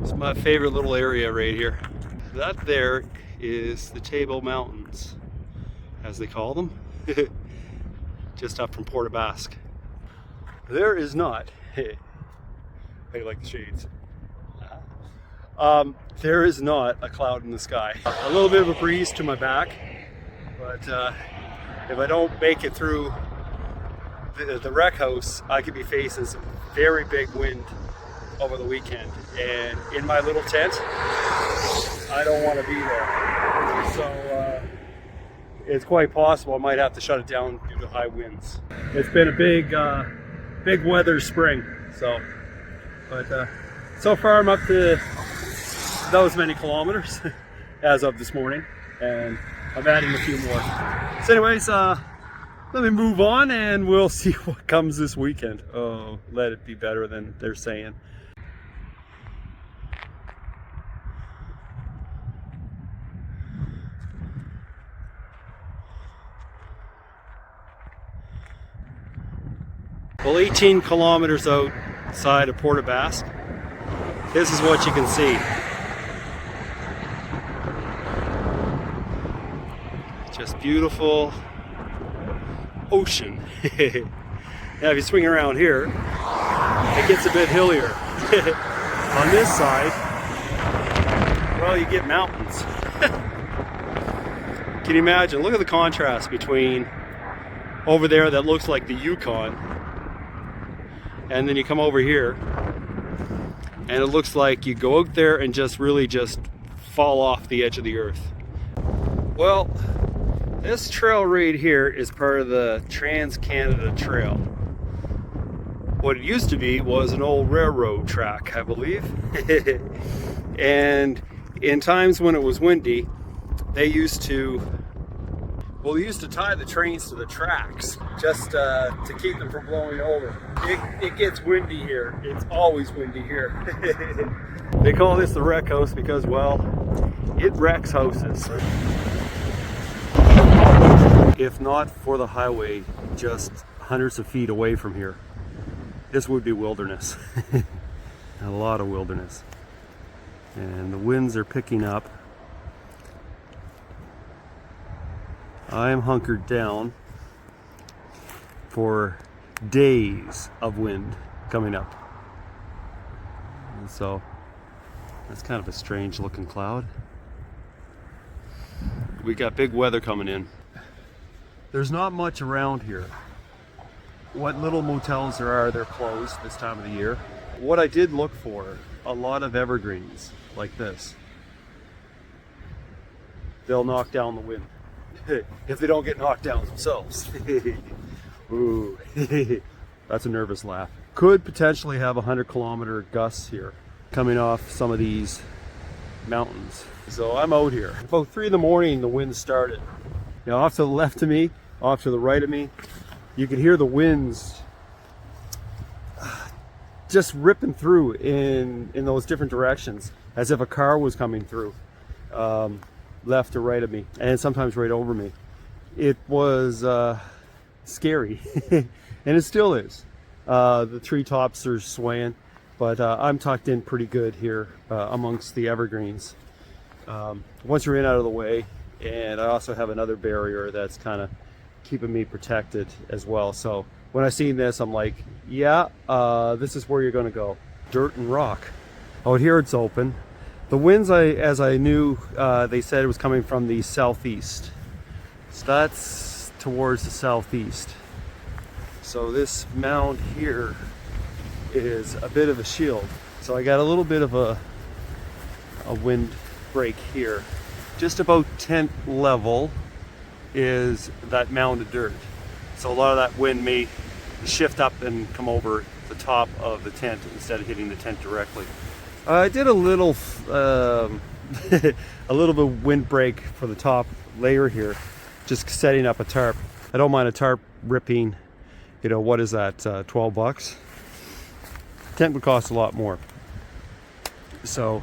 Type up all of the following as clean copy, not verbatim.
It's my favorite little area right here. That there is the Table Mountains, as they call them, just up from Port Basque. There is not, hey, I like the shades. There is not a cloud in the sky. A little bit of a breeze to my back, but if I don't make it through the Wreckhouse, I could be facing some very big wind over the weekend. And in my little tent, I don't want to be there. So it's quite possible I might have to shut it down due to high winds. It's been a big weather spring. But so far I'm up to those many kilometers as of this morning, and I'm adding a few more. So anyways, let me move on and we'll see what comes this weekend. Oh, let it be better than they're saying. Well, 18 kilometers outside of Port Basque, this is what you can see. Just beautiful ocean. Now if you swing around here, it gets a bit hillier. On this side, well, you get mountains. Can you imagine? Look at the contrast between over there that looks like the Yukon, and then you come over here and it looks like you go out there and just really just fall off the edge of the earth. Well, this trail right here is part of the Trans-Canada Trail. What it used to be was an old railroad track, I believe. And in times when it was windy, they used to tie the trains to the tracks just to keep them from blowing over. It gets windy here. It's always windy here. They call this the Wreckhouse because, well, it wrecks houses. If not for the highway just hundreds of feet away from here, this would be wilderness. A lot of wilderness. And the winds are picking up. I am hunkered down for days of wind coming up. And so that's kind of a strange looking cloud. We got big weather coming in. There's not much around here. What little motels there are, they're closed this time of the year. What I did look for, a lot of evergreens like this. They'll knock down the wind. If they don't get knocked down themselves. Ooh, that's a nervous laugh. Could potentially have 100-kilometer gusts here coming off some of these mountains. So I'm out here. About 3 in the morning, the wind started. Now off to the left of me, off to the right of me, you can hear the winds just ripping through in those different directions, as if a car was coming through, left or right of me, and sometimes right over me. It was scary, and it still is. The treetops are swaying, but I'm tucked in pretty good here amongst the evergreens. Once you're in out of the way, and I also have another barrier that's kind of keeping me protected as well. So when I seen this, I'm like, yeah, this is where you're going to go. Dirt and rock. Out here it's open. The winds, as I knew, they said it was coming from the southeast. So that's towards the southeast. So this mound here is a bit of a shield. So I got a little bit of a wind break here. Just about tent level is that mound of dirt. So a lot of that wind may shift up and come over the top of the tent instead of hitting the tent directly. I did a little a little bit of windbreak for the top layer here, just setting up a tarp. I don't mind a tarp ripping, you know, what is that, 12 bucks? Tent would cost a lot more. So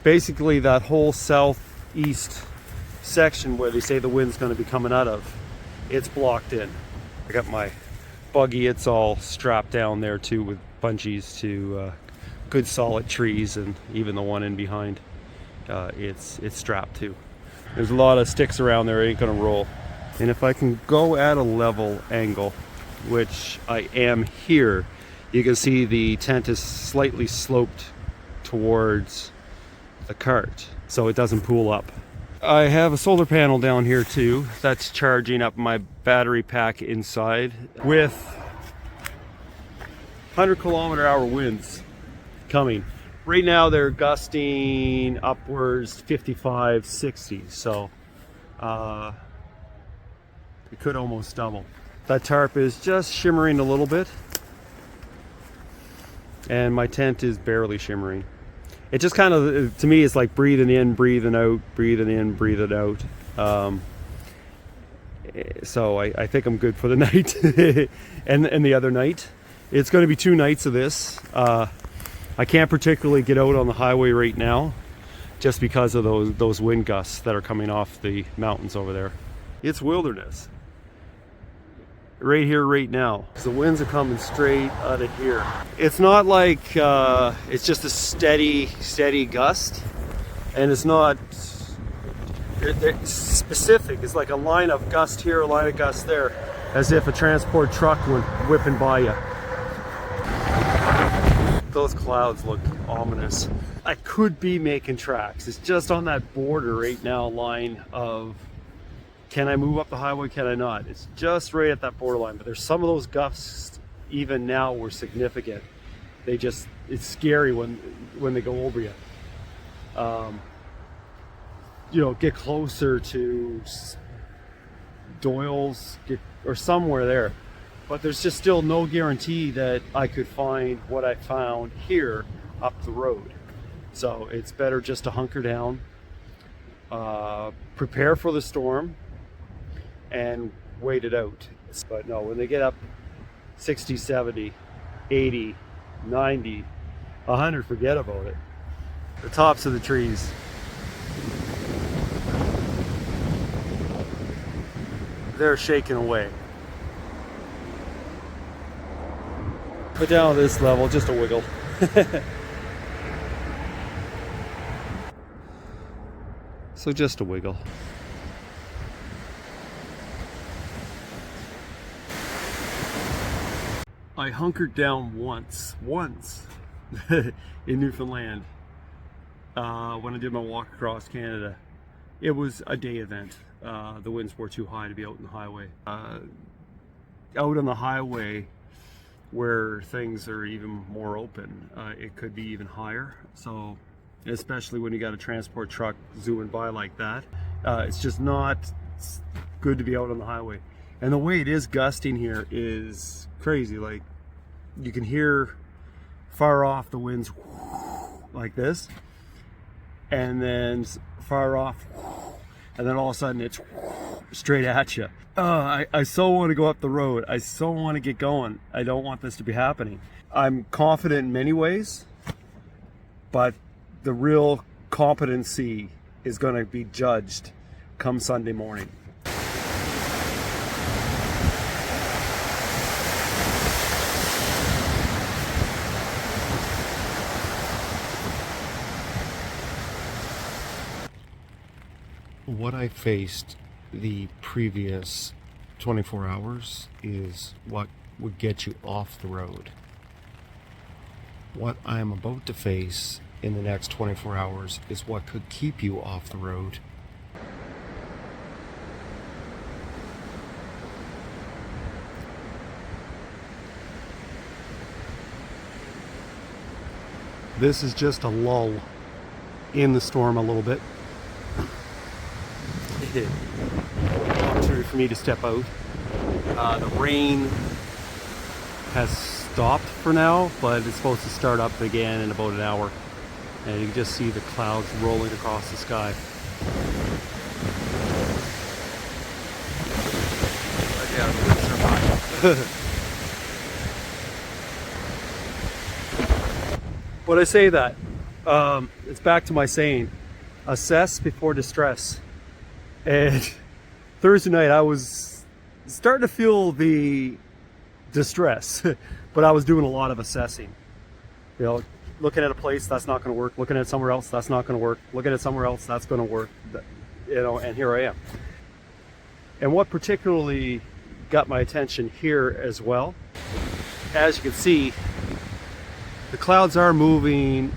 basically that whole southeast section where they say the wind's going to be coming out of, it's blocked in. I got my buggy, it's all strapped down there too with bungees to good solid trees, and even the one in behind, it's strapped too. There's a lot of sticks around there, it ain't gonna roll. And if I can go at a level angle, which I am here, you can see the tent is slightly sloped towards the cart, so it doesn't pool up. I have a solar panel down here too that's charging up my battery pack inside with 100-kilometer-hour winds coming. Right now they're gusting upwards 55, 60, so it could almost double. That tarp is just shimmering a little bit, and my tent is barely shimmering. It just kind of, to me, it's like breathing in, breathing out, breathing in, breathing out. So I think I'm good for the night. and the other night. It's going to be 2 nights of this. I can't particularly get out on the highway right now just because of those wind gusts that are coming off the mountains over there. It's wilderness. Right here, right now. The winds are coming straight out of here. It's not like it's just a steady gust, and it's not specific. It's like a line of gust here, a line of gust there, as if a transport truck went whipping by you. Those clouds look ominous. I could be making tracks. It's just on that border right now line of, can I move up the highway, can I not? It's just right at that borderline, but there's some of those gusts even now were significant. It's scary when they go over you. Get closer to Doyle's or somewhere there. But there's just still no guarantee that I could find what I found here up the road. So it's better just to hunker down, prepare for the storm, and wait it out. But no, when they get up 60, 70, 80, 90, 100, forget about it. The tops of the trees. They're shaking away. But down at this level, just a wiggle. So just a wiggle. I hunkered down once in Newfoundland when I did my walk across Canada. It was a day event. The winds were too high to be out on the highway. Out on the highway, where things are even more open, it could be even higher. So especially when you got a transport truck zooming by like that, it's just not good to be out on the highway. And the way it is gusting here is crazy. Like, you can hear far off the winds like this, and then far off, and then all of a sudden it's straight at you. I so want to go up the road. I so want to get going. I don't want this to be happening. I'm confident in many ways, but the real competency is going to be judged come Sunday morning. What I faced the previous 24 hours is what would get you off the road. What I am about to face in the next 24 hours is what could keep you off the road. This is just a lull in the storm a little bit. Opportunity for me to step out. The rain has stopped for now, but it's supposed to start up again in about an hour. And you can just see the clouds rolling across the sky. When I say that, it's back to my saying, assess before distress. And Thursday night I was starting to feel the distress, but I was doing a lot of assessing. You know, looking at a place, that's not going to work. Looking at somewhere else, that's not going to work. Looking at somewhere else, that's going to work. You know, and here I am. And what particularly got my attention here as well, as you can see, the clouds are moving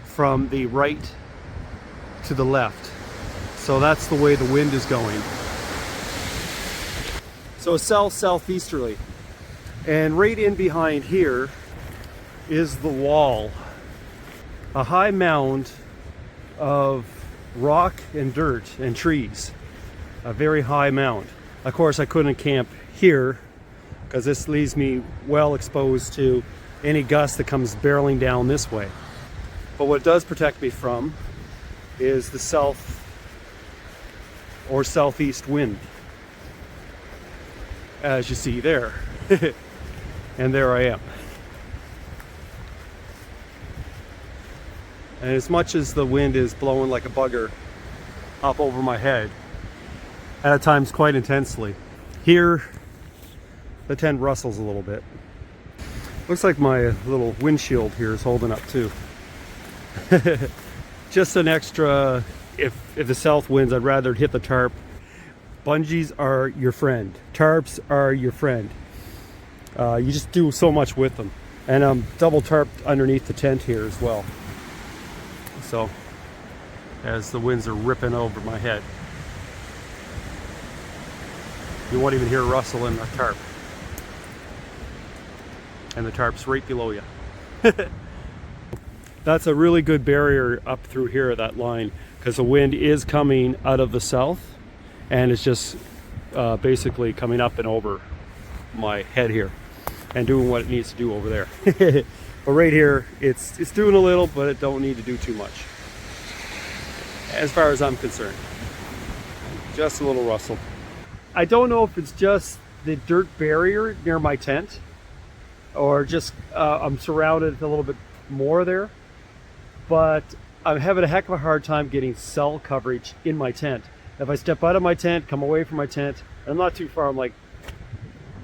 from the right to the left. So that's the way the wind is going. So southeasterly. And right in behind here is the wall. A high mound of rock and dirt and trees. A very high mound. Of course, I couldn't camp here because this leaves me well exposed to any gust that comes barreling down this way. But what it does protect me from is the south or southeast wind, as you see there. And there I am. And as much as the wind is blowing like a bugger up over my head, at times quite intensely, here the tent rustles a little bit. Looks like my little windshield here is holding up too. Just an extra, if the south winds, I'd rather hit the tarp. Bungees are your friend. Tarps are your friend. You just do so much with them. And I'm double tarped underneath the tent here as well. So, as the winds are ripping over my head, you won't even hear a rustle in the tarp. And the tarp's right below you. That's a really good barrier up through here, that line, because the wind is coming out of the south and it's just basically coming up and over my head here and doing what it needs to do over there. But right here, it's doing a little, but it don't need to do too much, as far as I'm concerned. Just a little rustle. I don't know if it's just the dirt barrier near my tent, or just I'm surrounded a little bit more there, but I'm having a heck of a hard time getting cell coverage in my tent. If I step out of my tent, come away from my tent, I'm not too far, I'm like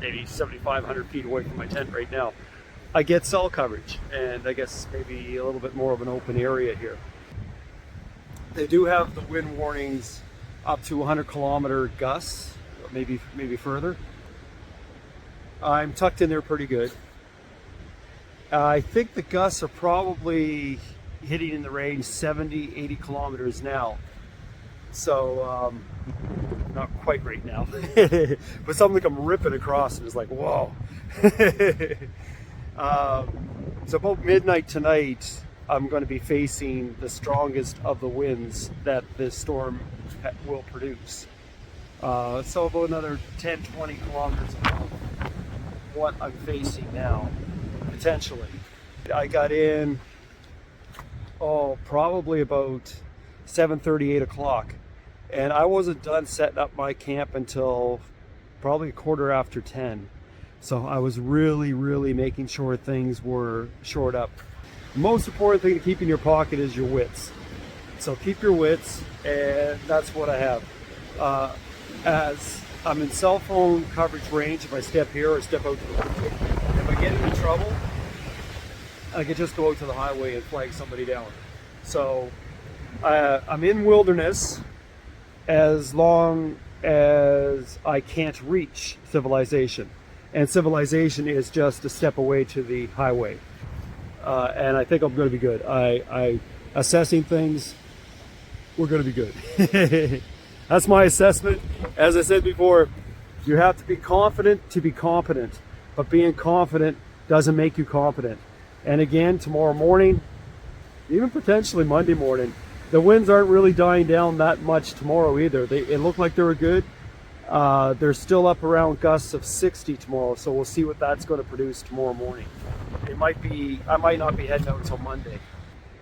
maybe 7,500 feet away from my tent right now, I get cell coverage, and I guess maybe a little bit more of an open area here. They do have the wind warnings up to 100-kilometer gusts, maybe further. I'm tucked in there pretty good. I think the gusts are probably hitting in the range 70, 80 kilometers now. So, not quite right now, but something I'm ripping across and it's like, whoa. So about midnight tonight, I'm going to be facing the strongest of the winds that this storm will produce. So about another 10, 20 kilometers above what I'm facing now, potentially. I got in, probably about 7:30, 8 o'clock. And I wasn't done setting up my camp until probably a quarter after 10. So I was really, really making sure things were shored up. The most important thing to keep in your pocket is your wits. So keep your wits, and that's what I have. As I'm in cell phone coverage range, if I step here or step out to the highway, if I get into trouble, I can just go out to the highway and flag somebody down. So I'm in wilderness as long as I can't reach civilization. And civilization is just a step away to the highway. And I think I'm going to be good. I assessing things, we're going to be good. That's my assessment. As I said before, you have to be confident to be competent, but being confident doesn't make you competent. And again, tomorrow morning, even potentially Monday morning, the winds aren't really dying down that much tomorrow either. It looked like they were good. They're still up around gusts of 60 tomorrow, so we'll see what that's going to produce tomorrow morning. I might not be heading out until Monday.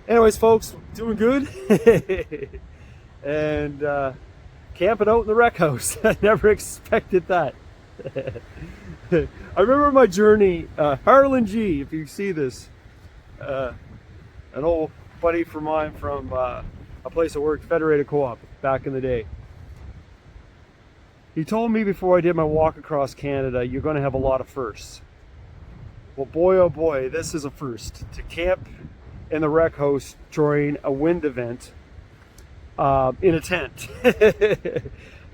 Anyways, folks, doing good. And camping out in the Wreckhouse. I never expected that. I remember my journey, Harlan G, if you see this, an old buddy of mine from a place I worked, Federated Co-op, back in the day. He told me before I did my walk across Canada, you're going to have a lot of firsts. Well, boy, oh boy, this is a first. To camp in the Wreckhouse during a wind event in a tent.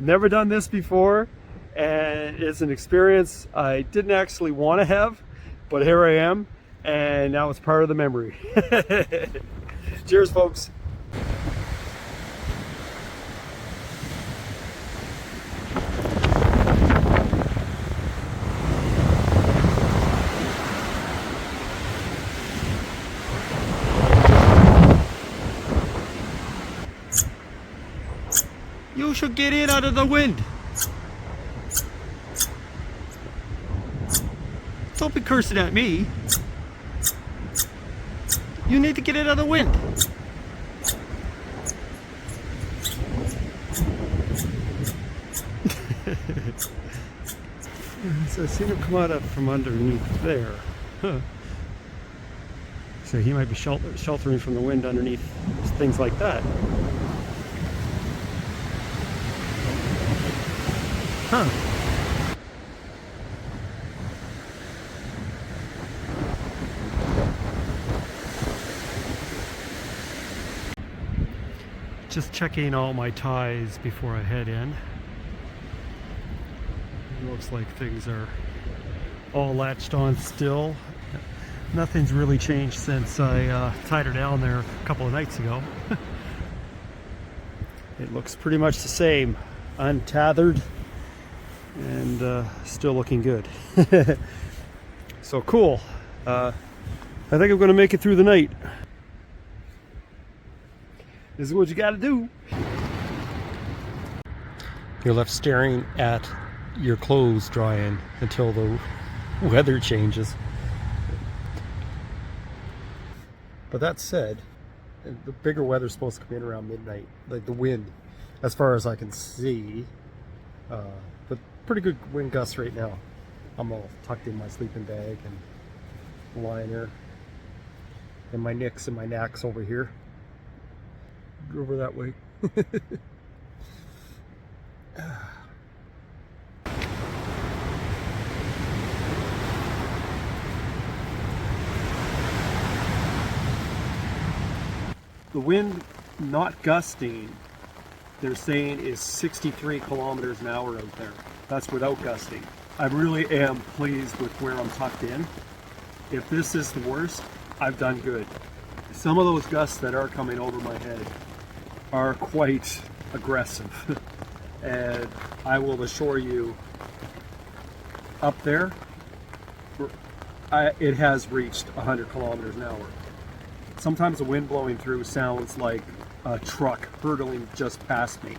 Never done this before, and it's an experience I didn't actually want to have, but here I am, and now it's part of the memory. Cheers, folks. You should get in out of the wind. Don't be cursing at me. You need to get in out of the wind. So I seen him come out from underneath there. Huh. So he might be sheltering from the wind underneath things like that. Huh. Just checking all my ties before I head in. It looks like things are all latched on still. Nothing's really changed since I tied her down there a couple of nights ago. It looks pretty much the same, untethered and still looking good. So cool. I think I'm going to make it through the night. This is what you got to do. You're left staring at your clothes drying until the weather changes. But that said, the bigger weather's supposed to come in around midnight, like the wind, as far as I can see. But pretty good wind gusts right now. I'm all tucked in my sleeping bag and lying here, and my nicks and my knacks over here. Over that way. The wind not gusting, they're saying, is 63 kilometers an hour out there. That's without gusting. I really am pleased with where I'm tucked in. If this is the worst, I've done good. Some of those gusts that are coming over my head are quite aggressive. And I will assure you, up there, it has reached 100 kilometers an hour. Sometimes the wind blowing through sounds like a truck hurtling just past me.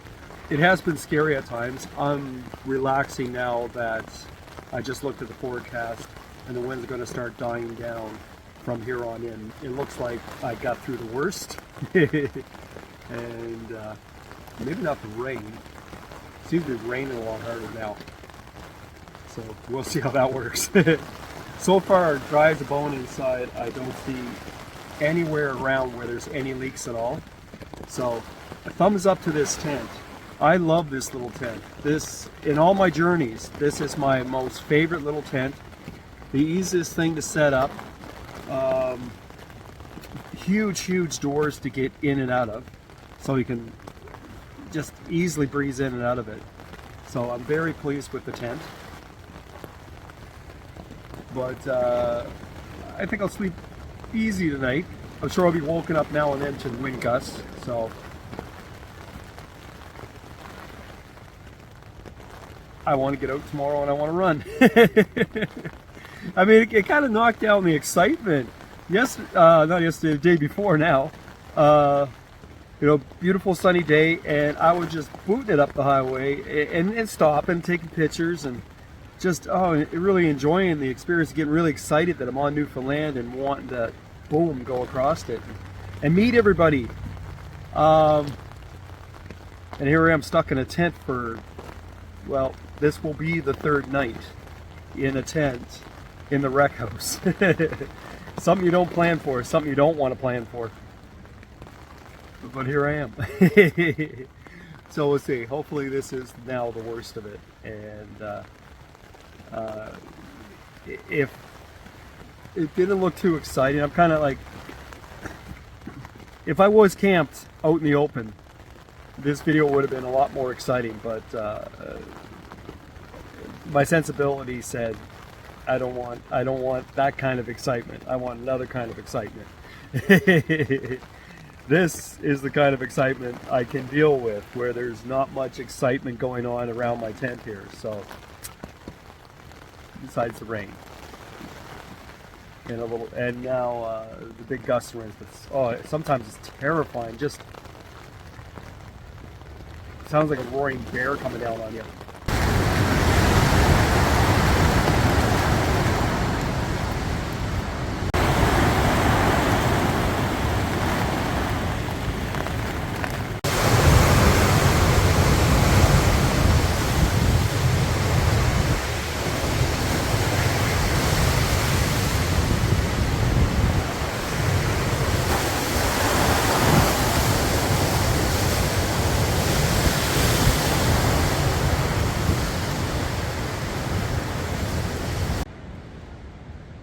It has been scary at times. I'm relaxing now that I just looked at the forecast and the wind's going to start dying down from here on in. It looks like I got through the worst. And maybe not the rain. It seems to be raining a lot harder now. So we'll see how that works. So far, dry as a bone inside. I don't see anywhere around where there's any leaks at all. So a thumbs up to this tent. I love this little tent. This, in all my journeys, this is my most favorite little tent. The easiest thing to set up. Huge doors to get in and out of, so you can just easily breeze in and out of it. So I'm very pleased with the tent. But I think I'll sleep easy tonight. I'm sure I'll be woken up now and then to the wind gusts. So I want to get out tomorrow and I want to run. I mean, it kind of knocked down the excitement. Not yesterday, the day before now. You know, beautiful sunny day, and I was just booting it up the highway and stopping, taking pictures, and just really enjoying the experience, getting really excited that I'm on Newfoundland and wanting to boom go across it and meet everybody. And here I am stuck in a tent for, well, this will be the third night in a tent in the Wreckhouse. Something you don't plan for, something you don't want to plan for. But here I am. So we'll see. Hopefully this is now the worst of it. And if it didn't look too exciting, I'm kind of like If I was camped out in the open, this video would have been a lot more exciting, but my sensibility said I don't want that kind of excitement. I want another kind of excitement. This is the kind of excitement I can deal with, where there's not much excitement going on around my tent here. So, besides the rain and now the big gust winds. Oh, sometimes it's terrifying. Just sounds like a roaring bear coming down on you.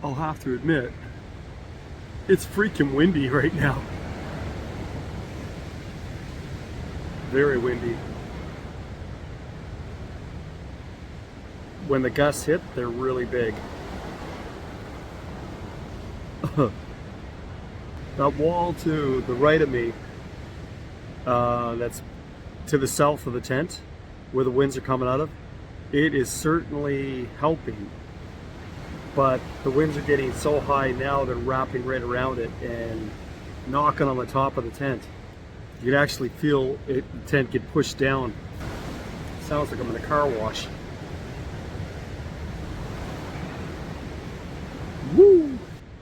I'll have to admit, it's freaking windy right now. Very windy. When the gusts hit, they're really big. That wall to the right of me, that's to the south of the tent, where the winds are coming out of, it is certainly helping. But the winds are getting so high now, they're wrapping right around it and knocking on the top of the tent. You can actually feel the tent get pushed down. Sounds like I'm in a car wash. Woo!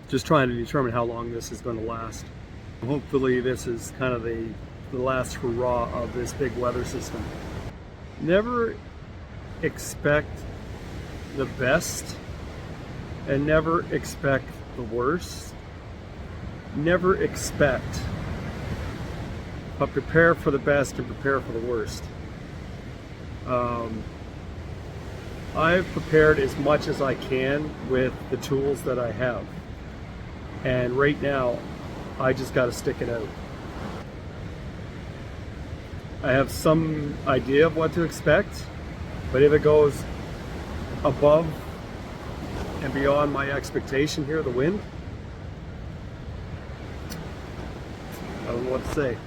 Just trying to determine how long this is going to last. Hopefully this is kind of the last hurrah of this big weather system. Never expect the best and never expect the worst. Never expect, but prepare for the best and prepare for the worst. I've prepared as much as I can with the tools that I have, and right now I just got to stick it out. I have some idea of what to expect, but if it goes above and beyond my expectation here, the wind, I don't know what to say.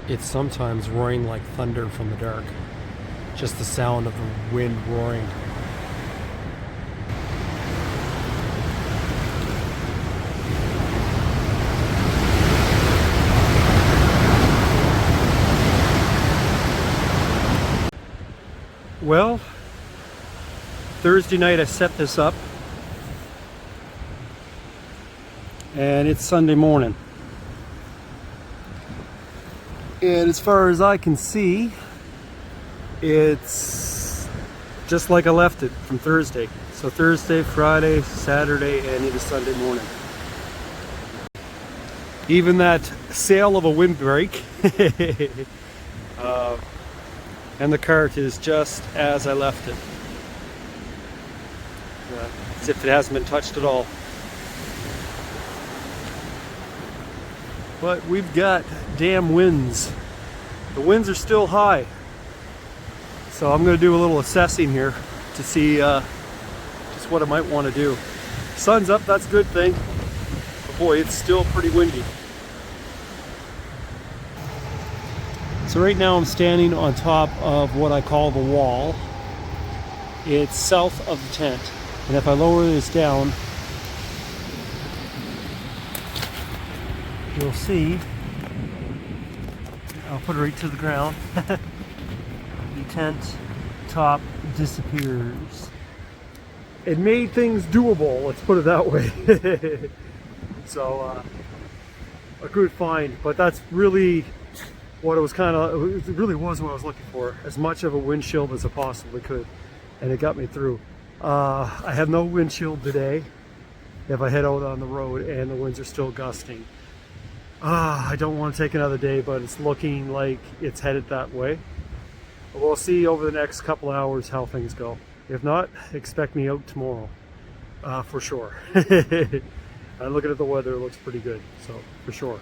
It's sometimes roaring like thunder from the dark. Just the sound of the wind roaring. Well, Thursday night I set this up, and it's Sunday morning. And as far as I can see, it's just like I left it from Thursday. So Thursday, Friday, Saturday, and into Sunday morning. Even that sail of a windbreak and the cart is just as I left it. As if it hasn't been touched at all. But we've got damn winds. The winds are still high. So I'm going to do a little assessing here to see just what I might want to do. Sun's up, that's a good thing. But boy, it's still pretty windy. So right now I'm standing on top of what I call the wall. It's south of the tent. And if I lower this down, you'll see, I'll put it right to the ground, the tent top disappears. It made things doable, let's put it that way. So, a good find, but that's really what it was it really was what I was looking for. As much of a windshield as I possibly could, and it got me through. I have no windshield today if I head out on the road and the winds are still gusting. I don't want to take another day, but it's looking like it's headed that way. We'll see over the next couple hours how things go. If not, expect me out tomorrow, for sure. Looking at the weather, it looks pretty good, so for sure.